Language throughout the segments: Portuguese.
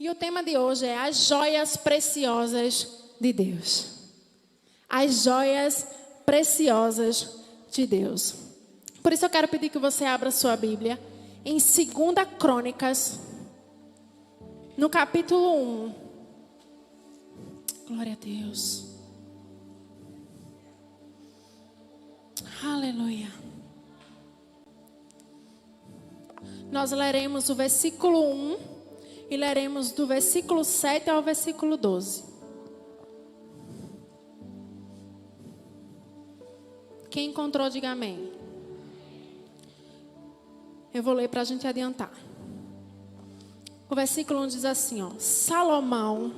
E o tema de hoje é as joias preciosas de Deus. As joias preciosas de Deus. Por isso eu quero pedir que você abra sua Bíblia em 2 Crônicas, no capítulo 1. Glória a Deus. Aleluia. Nós leremos o versículo 1 e leremos do versículo 7 ao versículo 12. Quem encontrou, diga amém. Eu vou ler para a gente adiantar. O versículo 1 diz assim, ó: Salomão,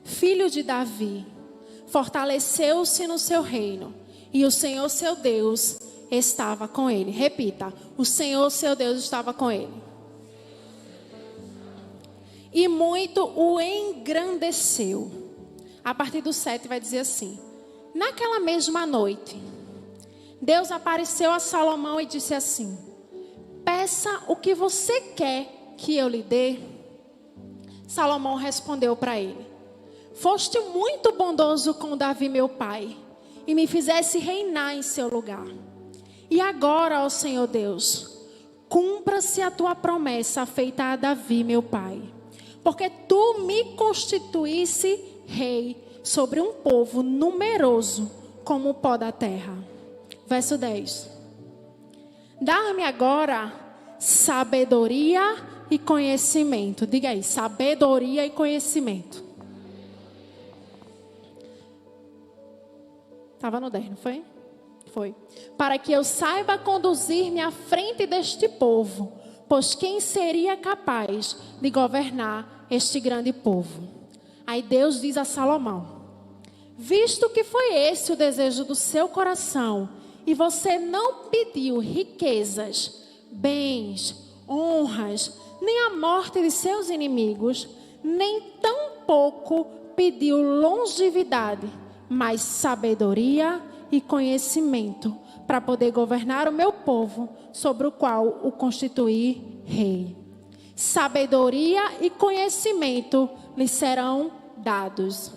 filho de Davi, fortaleceu-se no seu reino, e o Senhor seu Deus estava com ele. Repita: o Senhor seu Deus estava com ele. E muito o engrandeceu. A partir do 7 vai dizer assim: naquela mesma noite, Deus apareceu a Salomão e disse assim: peça o que você quer que eu lhe dê. Salomão respondeu para ele: foste muito bondoso com Davi meu pai, e me fizesse reinar em seu lugar. E agora, ó Senhor Deus, cumpra-se a tua promessa feita a Davi meu pai, porque tu me constituísse rei sobre um povo numeroso como o pó da terra. Verso 10. Dá-me agora sabedoria e conhecimento. Diga aí, sabedoria e conhecimento. Estava no 10, não foi? Foi. Para que eu saiba conduzir-me à frente deste povo, pois quem seria capaz de governar este grande povo? Aí Deus diz a Salomão: visto que foi esse o desejo do seu coração, e você não pediu riquezas, bens, honras, nem a morte de seus inimigos, nem tampouco pediu longevidade, mas sabedoria e conhecimento, para poder governar o meu povo, sobre o qual o constituí rei. Sabedoria e conhecimento lhe serão dados,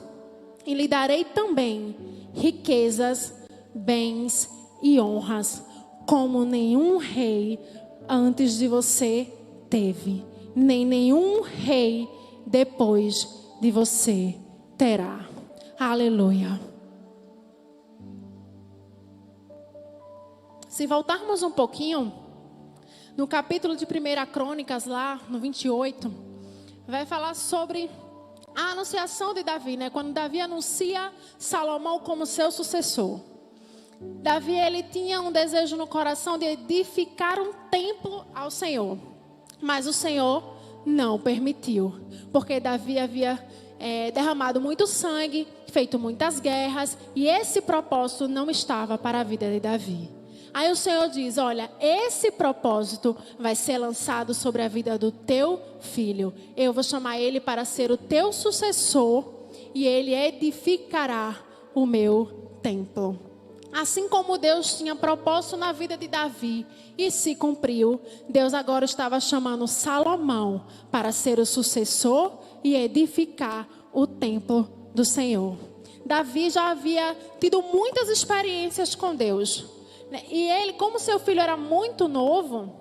e lhe darei também riquezas, bens e honras, como nenhum rei antes de você teve, nem nenhum rei depois de você terá. Aleluia. Se voltarmos um pouquinho, no capítulo de 1 Crônicas, lá no 28, vai falar sobre a anunciação de Davi, né? Quando Davi anuncia Salomão como seu sucessor. Davi, ele tinha um desejo no coração de edificar um templo ao Senhor, mas o Senhor não permitiu, porque Davi havia derramado muito sangue, feito muitas guerras, e esse propósito não estava para a vida de Davi. Aí o Senhor diz: olha, esse propósito vai ser lançado sobre a vida do teu filho. Eu vou chamar ele para ser o teu sucessor, e ele edificará o meu templo. Assim como Deus tinha propósito na vida de Davi e se cumpriu, Deus agora estava chamando Salomão para ser o sucessor e edificar o templo do Senhor. Davi já havia tido muitas experiências com Deus. E ele, como seu filho era muito novo,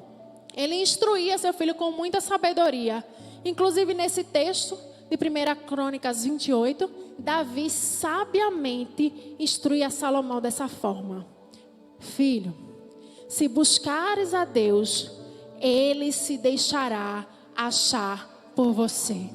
ele instruía seu filho com muita sabedoria. Inclusive nesse texto de 1 Crônicas 28, Davi sabiamente instruía Salomão dessa forma: filho, se buscares a Deus, Ele se deixará achar por você.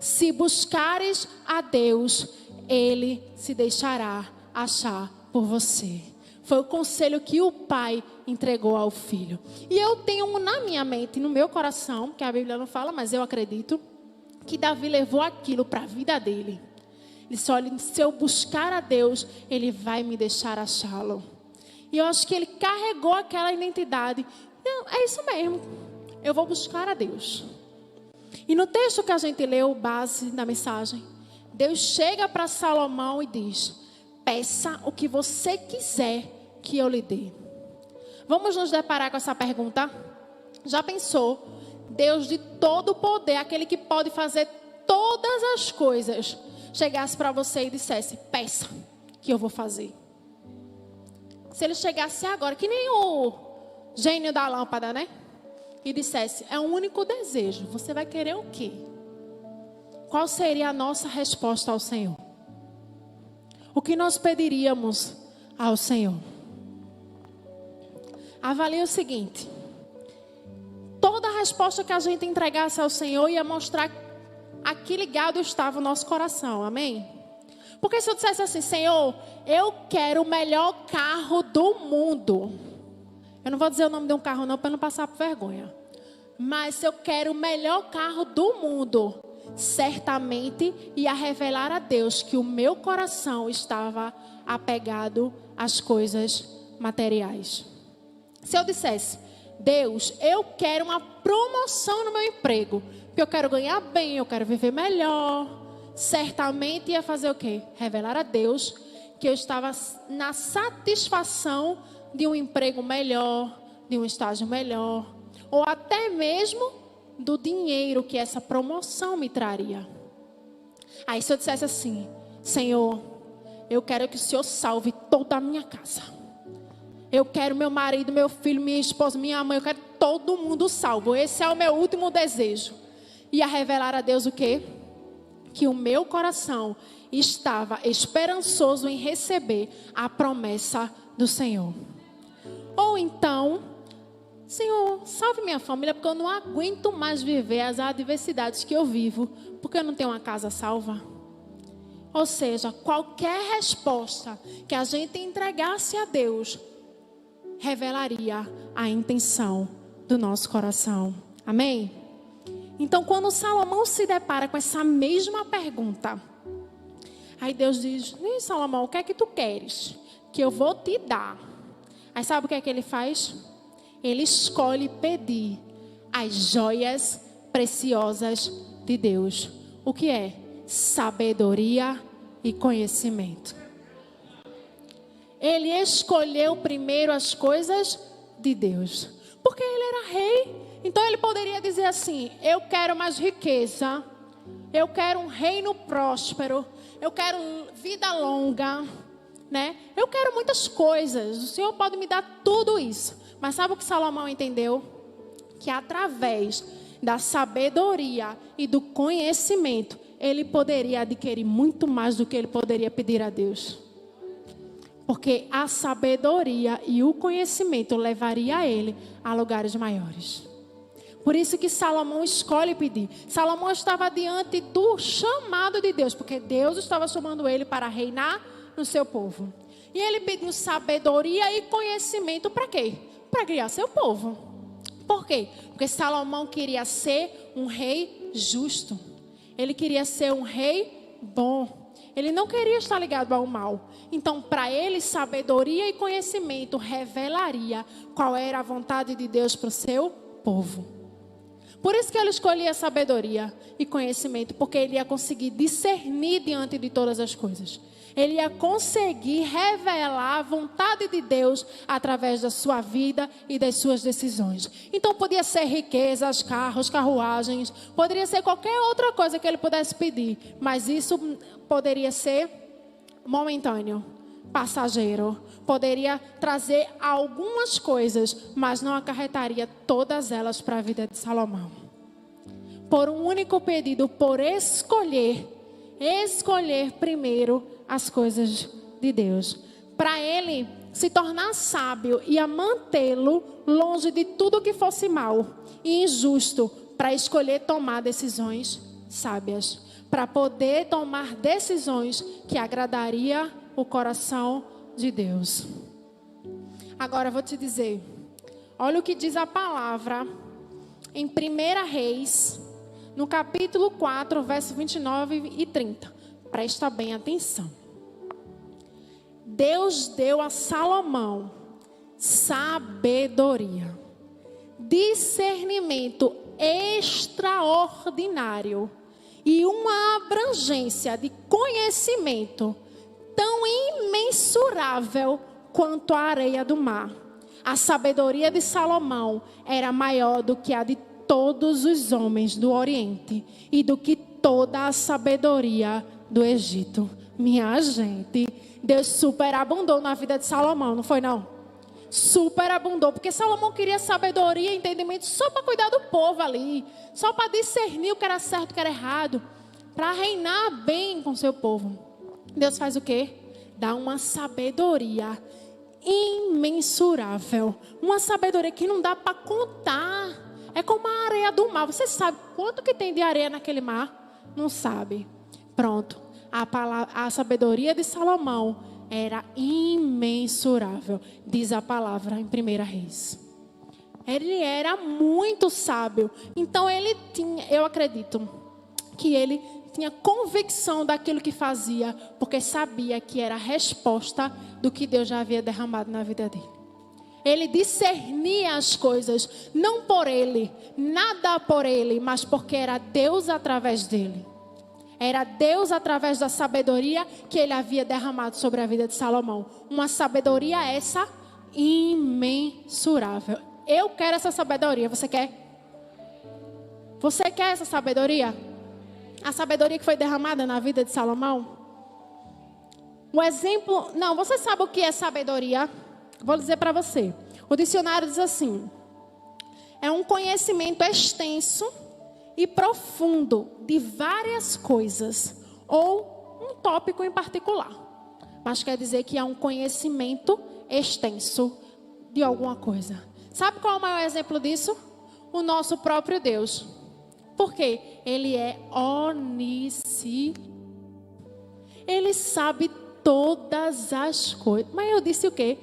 Se buscares a Deus, Ele se deixará achar por você. Foi o conselho que o pai entregou ao filho. E eu tenho na minha mente, no meu coração, que a Bíblia não fala, mas eu acredito, que Davi levou aquilo para a vida dele. Ele disse: olha, se eu buscar a Deus, Ele vai me deixar achá-lo. E eu acho que ele carregou aquela identidade. É isso mesmo, eu vou buscar a Deus. E no texto que a gente leu, base da mensagem, Deus chega para Salomão e diz: peça o que você quiser que eu lhe dê. Vamos nos deparar com essa pergunta? Já pensou? Deus de todo o poder, aquele que pode fazer todas as coisas, chegasse para você e dissesse: peça que eu vou fazer. Se ele chegasse agora, que nem o gênio da lâmpada, né? E dissesse: é um único desejo, você vai querer o quê? Qual seria a nossa resposta ao Senhor? O que nós pediríamos ao Senhor? Avalie o seguinte: toda a resposta que a gente entregasse ao Senhor ia mostrar a que ligado estava o nosso coração, amém? Porque se eu dissesse assim: Senhor, eu quero o melhor carro do mundo. Eu não vou dizer o nome de um carro não, para não passar por vergonha. Mas se eu quero o melhor carro do mundo, certamente ia revelar a Deus que o meu coração estava apegado às coisas materiais. Se eu dissesse: Deus, eu quero uma promoção no meu emprego, porque eu quero ganhar bem, eu quero viver melhor, certamente ia fazer o quê? Revelar a Deus que eu estava na satisfação de um emprego melhor, de um estágio melhor, ou até mesmo do dinheiro que essa promoção me traria. Aí se eu dissesse assim: Senhor, eu quero que o Senhor salve toda a minha casa. Eu quero meu marido, meu filho, minha esposa, minha mãe, eu quero todo mundo salvo. Esse é o meu último desejo. Ia revelar a Deus o quê? Que o meu coração estava esperançoso em receber a promessa do Senhor. Ou então: Senhor, salve minha família, porque eu não aguento mais viver as adversidades que eu vivo, porque eu não tenho uma casa salva. Ou seja, qualquer resposta que a gente entregasse a Deus revelaria a intenção do nosso coração. Amém? Então, quando Salomão se depara com essa mesma pergunta, aí Deus diz: Salomão, o que é que tu queres? Que eu vou te dar. Aí sabe o que é que ele faz? Ele escolhe pedir as joias preciosas de Deus. O que é? Sabedoria e conhecimento. Ele escolheu primeiro as coisas de Deus, porque ele era rei. Então ele poderia dizer assim: eu quero mais riqueza, eu quero um reino próspero, eu quero vida longa, né? Eu quero muitas coisas, o Senhor pode me dar tudo isso. Mas sabe o que Salomão entendeu? Que através da sabedoria e do conhecimento, ele poderia adquirir muito mais do que ele poderia pedir a Deus. Porque a sabedoria e o conhecimento levaria ele a lugares maiores. Por isso que Salomão escolhe pedir. Salomão estava diante do chamado de Deus, porque Deus estava chamando ele para reinar no seu povo. E ele pediu sabedoria e conhecimento para quê? Para criar seu povo. Por quê? Porque Salomão queria ser um rei justo. Ele queria ser um rei bom. Ele não queria estar ligado ao mal. Então, para ele, sabedoria e conhecimento revelaria qual era a vontade de Deus para o seu povo. Por isso que ele escolhia sabedoria e conhecimento, porque ele ia conseguir discernir diante de todas as coisas. Ele ia conseguir revelar a vontade de Deus através da sua vida e das suas decisões. Então podia ser riquezas, carros, carruagens, poderia ser qualquer outra coisa que ele pudesse pedir, mas isso poderia ser momentâneo, passageiro. Poderia trazer algumas coisas, mas não acarretaria todas elas para a vida de Salomão. Por um único pedido, por escolher primeiro as coisas de Deus. Para ele se tornar sábio e a mantê-lo longe de tudo que fosse mal e injusto, para escolher tomar decisões sábias, para poder tomar decisões que agradaria o coração de Deus. Agora eu vou te dizer, olha o que diz a palavra em 1 Reis, no capítulo 4, verso 29 e 30. Presta bem atenção. Deus deu a Salomão sabedoria, discernimento extraordinário e uma abrangência de conhecimento tão imensurável quanto a areia do mar. A sabedoria de Salomão era maior do que a de todos os homens do Oriente e do que toda a sabedoria do Egito. Minha gente, Deus superabundou na vida de Salomão, não foi não? Superabundou, porque Salomão queria sabedoria e entendimento só para cuidar do povo ali, só para discernir o que era certo e o que era errado, para reinar bem com seu povo. Deus faz o quê? Dá uma sabedoria imensurável, uma sabedoria que não dá para contar. É como a areia do mar. Você sabe quanto que tem de areia naquele mar? Não sabe. Pronto. A sabedoria de Salomão era imensurável, diz a palavra em 1 Reis. Ele era muito sábio. Então ele tinha, eu acredito, que ele tinha convicção daquilo que fazia, porque sabia que era a resposta do que Deus já havia derramado na vida dele. Ele discernia as coisas, não por ele, nada por ele, mas porque era Deus através dele. Era Deus através da sabedoria que ele havia derramado sobre a vida de Salomão. Uma sabedoria essa imensurável. Eu quero essa sabedoria, você quer? Você quer essa sabedoria? A sabedoria que foi derramada na vida de Salomão? Um exemplo, não, você sabe o que é sabedoria? Vou dizer para você. O dicionário diz assim: é um conhecimento extenso e profundo de várias coisas ou um tópico em particular. Mas quer dizer que é um conhecimento extenso de alguma coisa. Sabe qual é o maior exemplo disso? O nosso próprio Deus. Por quê? Ele é onisciente. Ele sabe todas as coisas. Mas eu disse o quê?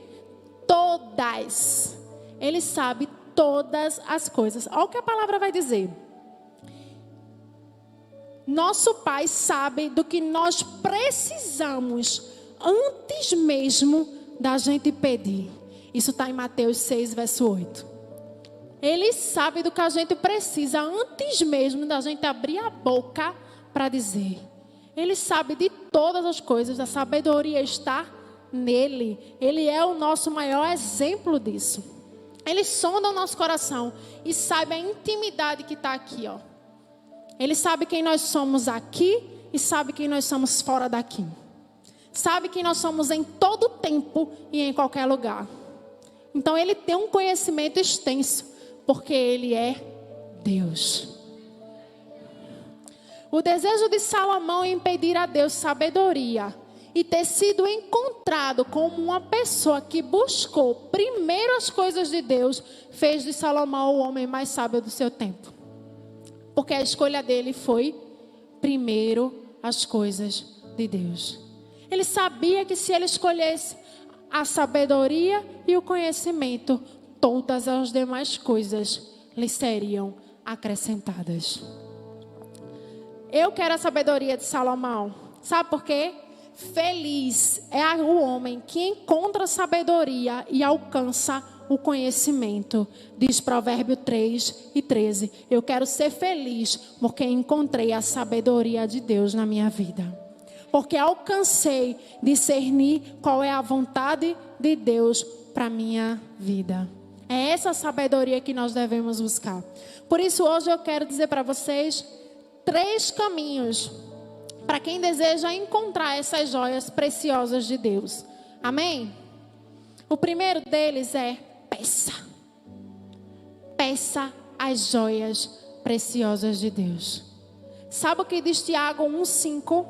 Todas. Ele sabe todas as coisas. Olha o que a palavra vai dizer. Nosso Pai sabe do que nós precisamos antes mesmo da gente pedir. Isso está em Mateus 6, verso 8. Ele sabe do que a gente precisa antes mesmo da gente abrir a boca para dizer. Ele sabe de todas as coisas. A sabedoria está nele. Ele é o nosso maior exemplo disso. Ele sonda o nosso coração e sabe a intimidade que está aqui, ó. Ele sabe quem nós somos aqui e sabe quem nós somos fora daqui. Sabe quem nós somos em todo tempo e em qualquer lugar. Então ele tem um conhecimento extenso, porque ele é Deus. O desejo de Salomão em pedir a Deus sabedoria e ter sido encontrado como uma pessoa que buscou primeiro as coisas de Deus, fez de Salomão o homem mais sábio do seu tempo. Porque a escolha dele foi primeiro as coisas de Deus. Ele sabia que se ele escolhesse a sabedoria e o conhecimento, todas as demais coisas lhe seriam acrescentadas. Eu quero a sabedoria de Salomão. Sabe por quê? Feliz é o homem que encontra sabedoria e alcança o conhecimento. Diz Provérbio 3:13. Eu quero ser feliz porque encontrei a sabedoria de Deus na minha vida. Porque alcancei discernir qual é a vontade de Deus para a minha vida. É essa sabedoria que nós devemos buscar. Por isso hoje eu quero dizer para vocês 3 caminhos para quem deseja encontrar essas joias preciosas de Deus. Amém? O primeiro deles é peça. Peça as joias preciosas de Deus. Sabe o que diz Tiago 1:5?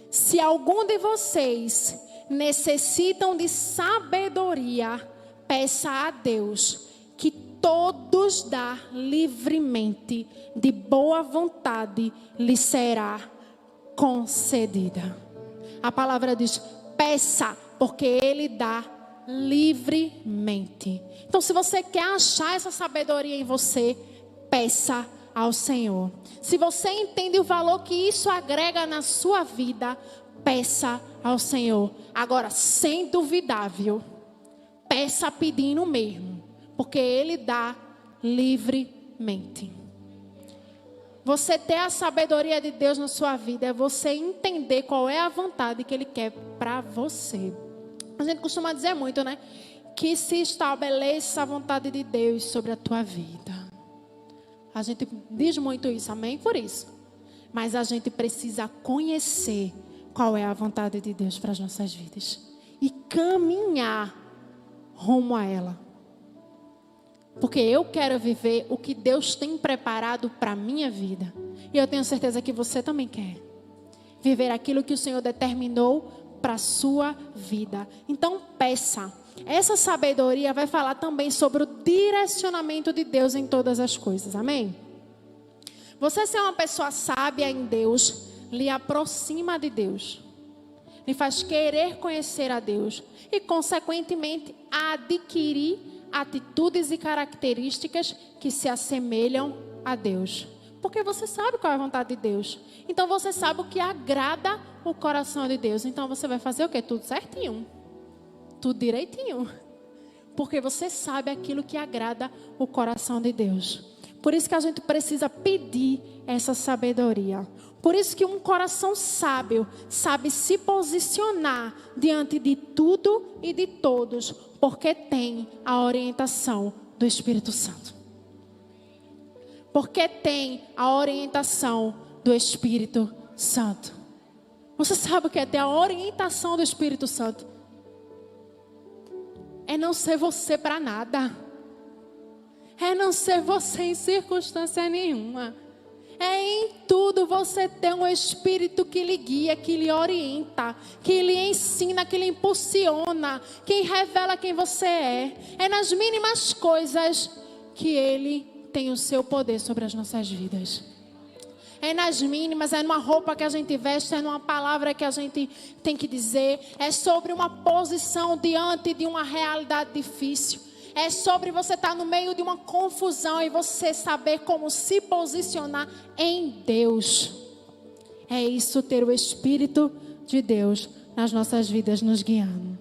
Se algum de vocês necessitam de sabedoria, peça a Deus, que todos dá livremente, de boa vontade, lhe será concedida. A palavra diz, peça, porque Ele dá livremente. Então, se você quer achar essa sabedoria em você, peça ao Senhor. Se você entende o valor que isso agrega na sua vida, peça ao Senhor. Agora, sem duvidar, viu? Peça pedindo mesmo, porque Ele dá livremente. Você ter a sabedoria de Deus na sua vida é você entender qual é a vontade que Ele quer para você. A gente costuma dizer muito, né? Que se estabeleça a vontade de Deus sobre a tua vida. A gente diz muito isso, amém? Por isso. Mas a gente precisa conhecer qual é a vontade de Deus para as nossas vidas. E caminhar rumo a ela. Porque eu quero viver o que Deus tem preparado para a minha vida. E eu tenho certeza que você também quer. Viver aquilo que o Senhor determinou para a sua vida. Então peça. Essa sabedoria vai falar também sobre o direcionamento de Deus em todas as coisas. Amém? Você ser uma pessoa sábia em Deus, lhe aproxima de Deus. Lhe faz querer conhecer a Deus. E, consequentemente, adquirir atitudes e características que se assemelham a Deus. Porque você sabe qual é a vontade de Deus. Então você sabe o que agrada o coração de Deus. Então você vai fazer o quê? Tudo certinho. Tudo direitinho. Porque você sabe aquilo que agrada o coração de Deus. Por isso que a gente precisa pedir essa sabedoria. Por isso que um coração sábio sabe se posicionar diante de tudo e de todos, porque tem a orientação do Espírito Santo. Porque tem a orientação do Espírito Santo. Você sabe o que é ter a orientação do Espírito Santo? É não ser você para nada. É não ser você em circunstância nenhuma. É em tudo você ter um Espírito que lhe guia, que lhe orienta, que lhe ensina, que lhe impulsiona, que revela quem você é. É nas mínimas coisas que Ele tem o seu poder sobre as nossas vidas. É nas mínimas, é numa roupa que a gente veste, é numa palavra que a gente tem que dizer. É sobre uma posição diante de uma realidade difícil. É sobre você estar no meio de uma confusão e você saber como se posicionar em Deus. É isso, ter o Espírito de Deus nas nossas vidas nos guiando.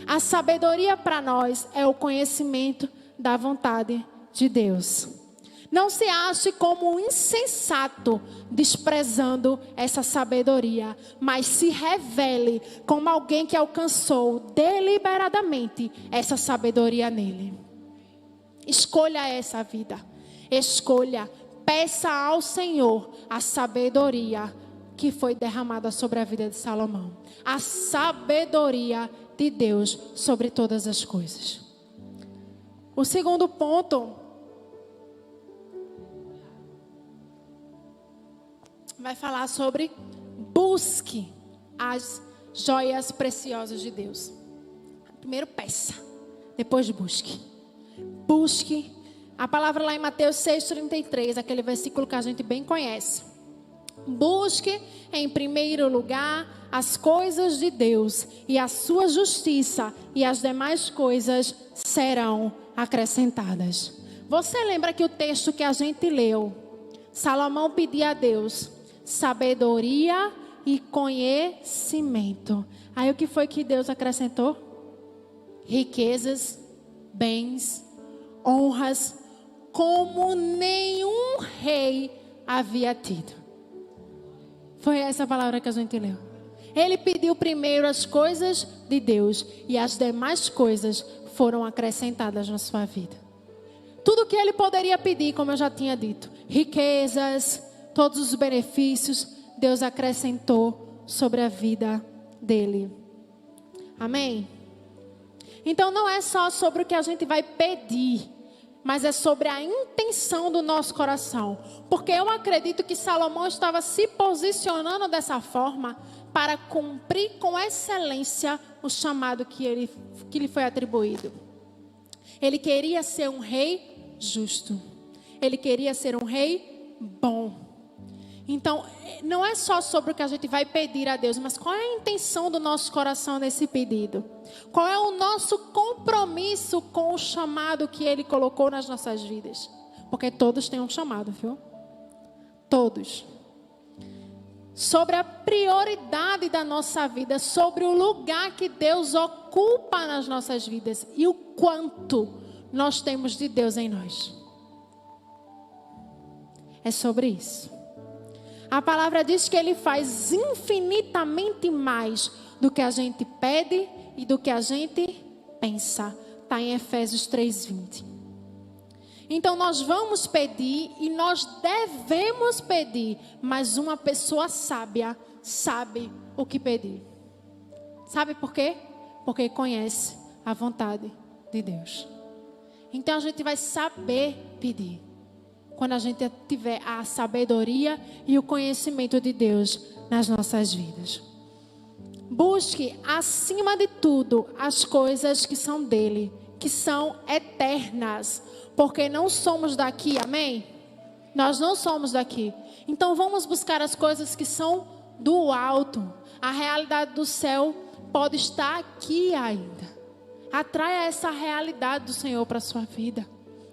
A sabedoria para nós é o conhecimento da vontade de Deus. Não se ache como um insensato desprezando essa sabedoria, mas se revele como alguém que alcançou deliberadamente essa sabedoria nele. Escolha essa vida. Escolha, peça ao Senhor a sabedoria que foi derramada sobre a vida de Salomão. A sabedoria de Deus sobre todas as coisas. O segundo ponto vai falar sobre busque as joias preciosas de Deus. Primeiro peça, depois busque. Busque. A palavra lá em Mateus 6,33, aquele versículo que a gente bem conhece. Busque em primeiro lugar as coisas de Deus e a sua justiça, e as demais coisas serão acrescentadas. Você lembra que o texto que a gente leu, Salomão pedia a Deus sabedoria e conhecimento. Aí o que foi que Deus acrescentou? Riquezas, bens, honras, como nenhum rei havia tido. Foi essa palavra que a gente leu. Ele pediu primeiro as coisas de Deus e as demais coisas foram acrescentadas na sua vida. Tudo que ele poderia pedir, como eu já tinha dito, riquezas, todos os benefícios, Deus acrescentou sobre a vida dele. Amém? Então não é só sobre o que a gente vai pedir, mas é sobre a intenção do nosso coração. Porque eu acredito que Salomão estava se posicionando dessa forma para cumprir com excelência o chamado que lhe foi atribuído. Ele queria ser um rei justo. Ele queria ser um rei bom. Então, não é só sobre o que a gente vai pedir a Deus, mas qual é a intenção do nosso coração nesse pedido? Qual é o nosso compromisso com o chamado que Ele colocou nas nossas vidas? Porque todos têm um chamado, viu? Todos. Sobre a prioridade da nossa vida, sobre o lugar que Deus ocupa nas nossas vidas e o quanto nós temos de Deus em nós. É sobre isso. A palavra diz que Ele faz infinitamente mais do que a gente pede e do que a gente pensa. Está em Efésios 3:20. Então nós vamos pedir e nós devemos pedir, mas uma pessoa sábia sabe o que pedir. Sabe por quê? Porque conhece a vontade de Deus. Então a gente vai saber pedir quando a gente tiver a sabedoria e o conhecimento de Deus nas nossas vidas. Busque acima de tudo as coisas que são dele, que são eternas, porque não somos daqui, amém? Nós não somos daqui. Então vamos buscar as coisas que são do alto. A realidade do céu pode estar aqui ainda. Atraia essa realidade do Senhor para a sua vida.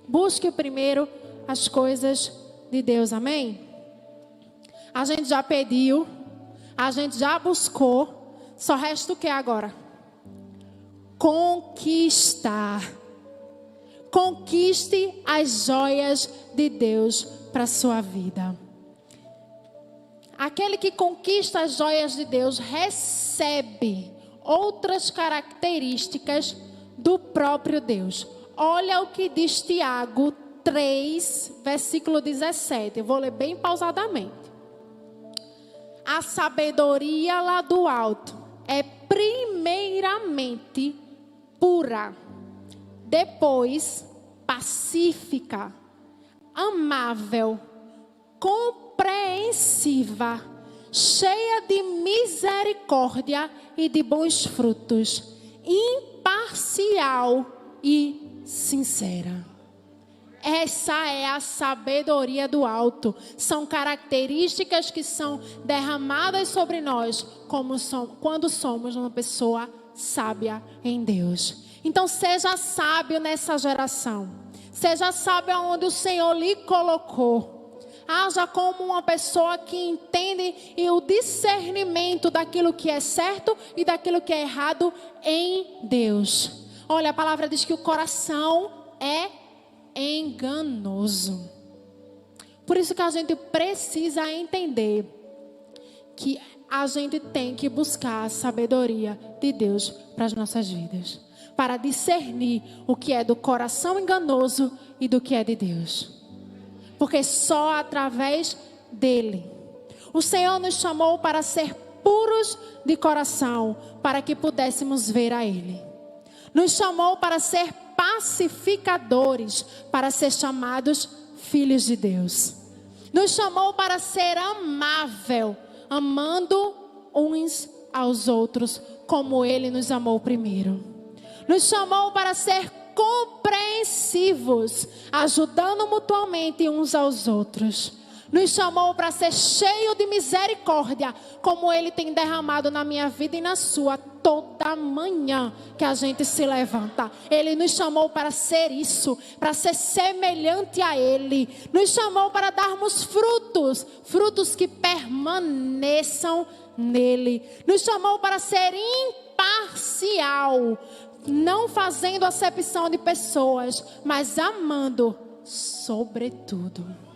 Busque primeiro as coisas de Deus, amém? A gente já pediu, a gente já buscou, só resta o que agora? Conquistar. Conquiste as joias de Deus para a sua vida. Aquele que conquista as joias de Deus recebe outras características do próprio Deus. Olha o que diz Tiago 3, versículo 17. Eu vou ler bem pausadamente. A sabedoria lá do alto é primeiramente pura, depois pacífica, amável, compreensiva, cheia de misericórdia e de bons frutos, imparcial e sincera. Essa é a sabedoria do alto. São características que são derramadas sobre nós quando somos uma pessoa sábia em Deus. Então seja sábio nessa geração. Seja sábio aonde o Senhor lhe colocou. Haja como uma pessoa que entende o discernimento daquilo que é certo e daquilo que é errado em Deus. Olha, a palavra diz que o coração é enganoso. Por isso que a gente precisa entender que a gente tem que buscar a sabedoria de Deus para as nossas vidas, para discernir o que é do coração enganoso e do que é de Deus. Porque só através dele. O Senhor nos chamou para ser puros de coração, para que pudéssemos ver a Ele. Nos chamou para ser pacificadores, para ser chamados filhos de Deus. Nos chamou para ser amável, amando uns aos outros, como Ele nos amou primeiro. Nos chamou para ser compreensivos, ajudando mutuamente uns aos outros. Nos chamou para ser cheio de misericórdia, como Ele tem derramado na minha vida e na sua toda manhã que a gente se levanta. Ele nos chamou para ser isso, para ser semelhante a Ele. Nos chamou para darmos frutos, frutos que permaneçam nele. Nos chamou para ser imparcial, não fazendo acepção de pessoas, mas amando sobretudo.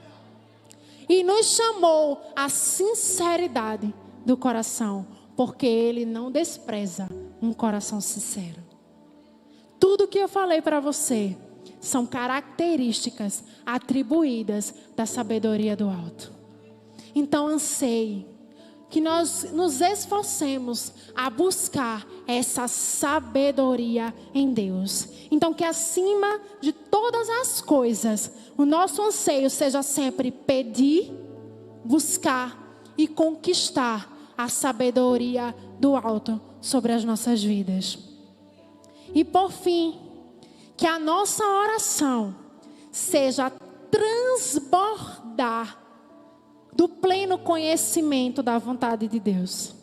E nos chamou à sinceridade do coração, porque Ele não despreza um coração sincero. Tudo que eu falei para você são características atribuídas da sabedoria do alto. Então anseie que nós nos esforcemos a buscar essa sabedoria em Deus. Então que acima de todas as coisas, o nosso anseio seja sempre pedir, buscar e conquistar a sabedoria do alto sobre as nossas vidas. E por fim, que a nossa oração seja transbordar do pleno conhecimento da vontade de Deus,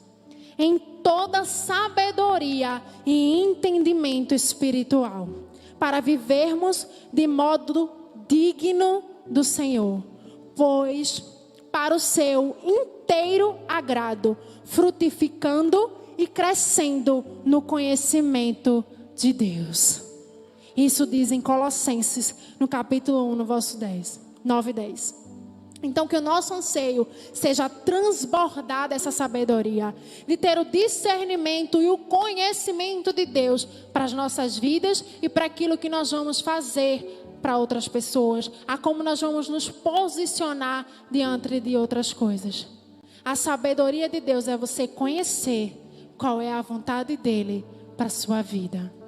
em toda sabedoria e entendimento espiritual, para vivermos de modo digno do Senhor, pois para o seu inteiro agrado, frutificando e crescendo no conhecimento de Deus. Isso diz em Colossenses, no capítulo 1, no verso 9 e 10. Então que o nosso anseio seja transbordar dessa sabedoria, de ter o discernimento e o conhecimento de Deus para as nossas vidas e para aquilo que nós vamos fazer para outras pessoas, a como nós vamos nos posicionar diante de outras coisas. A sabedoria de Deus é você conhecer qual é a vontade dele para a sua vida.